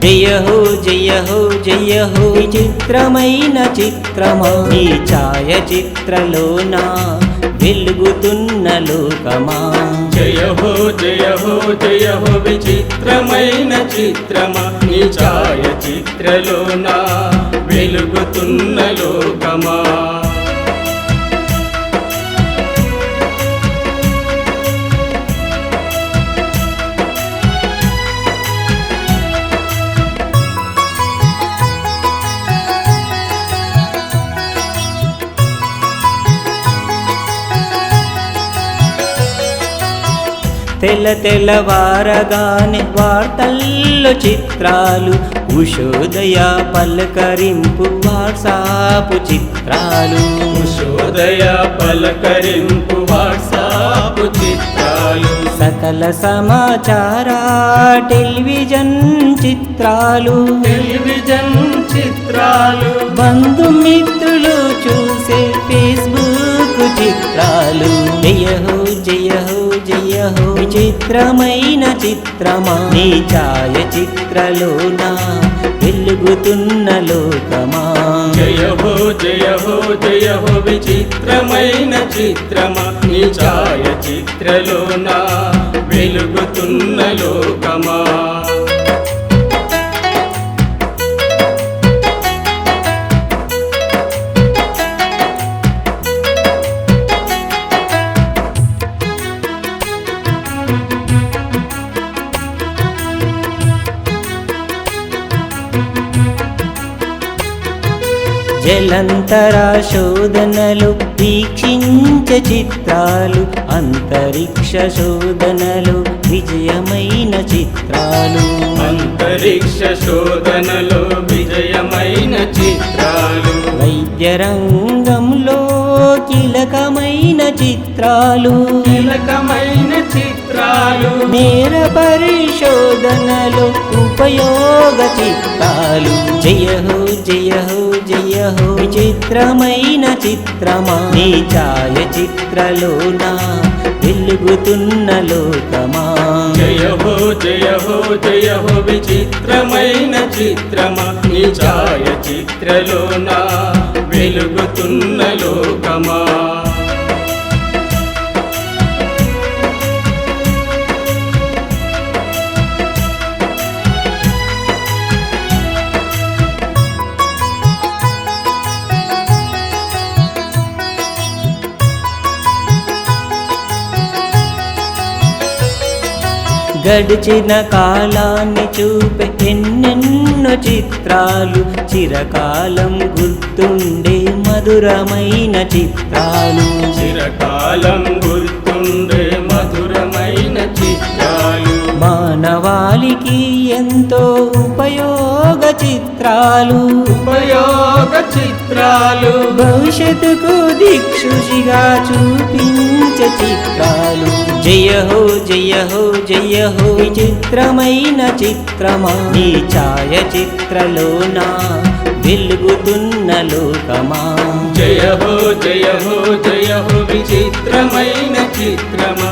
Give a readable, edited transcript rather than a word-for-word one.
జయ హో జయ హో జయ హో విచిత్రమైన చిత్రమా నీ ఛాయాచిత్రలోన వెలుగుతున్న లోకమా జయ హో జయ హో జయ హో విచిత్రమైన చిత్రమా నీ ఛాయాచిత్రలోన వెలుగుతున్న లోకమా తెల్లవారగానే వార్తల్లో చిత్రాలు ఉషోదయ పలకరింపు వాట్సాప్ చిత్రాలు ఉషోదయ పలకరింపు వాట్సాప్ చిత్రాలు సకల సమాచార టెలివిజన్ చిత్రాలు బంధుమిత్రులు చూసే ఫేస్బుక్ చిత్రాలు జయ హో జయ హో జయ హో విచిత్రమైన చిత్రమా నీ ఛాయాచిత్రలోన వెలుగుతున్న లోకమా జయ హో జయ హో జయ హో విచిత్రమైన చిత్రమా నీ ఛాయాచిత్రలోన వెలుగుతున్న లోకమా జలంతర శోధనలు వీక్షించే చిత్రాలు అంతరిక్ష శోధనలు విజయమైన చిత్రాలు అంతరిక్ష శోధనలో విజయమైన చిత్రాలు వైద్య రంగంలో కీలకమైన చిత్రాలు నేర పరిశోధనలో ఉపయోగ చిత్రాలు జయ హో జయ హో జయ హో విచిత్రమైన చిత్రమా నీ ఛాయాచిత్రలోన వెలుగుతున్న లోకమా జయ హో జయ హో జయ హో విచిత్రమైన చిత్రమా నీ ఛాయాచిత్రలోన వెలుగుతున్న లోకమా గడిచిన కాలాన్ని చూపే ఎన్నెన్నో చిత్రాలు చిరకాలం గుర్తుండే మధురమైన చిత్రాలు చిరకాలం గుర్తుండే మధురమైన చిత్రాలు మానవాళికి ఎంతో ఉపయోగ చిత్రాలు భవిష్యత్తుకు దిక్సూచిగా చూపించే చిత్రాలు జయ హో జయ హో జయ హో విచిత్రమైన చిత్రమా నీ ఛాయాచిత్రలోన వెలుగుతున్న లోకమా జయ హో జయ హో జయ హో విచిత్రమైన చిత్రమా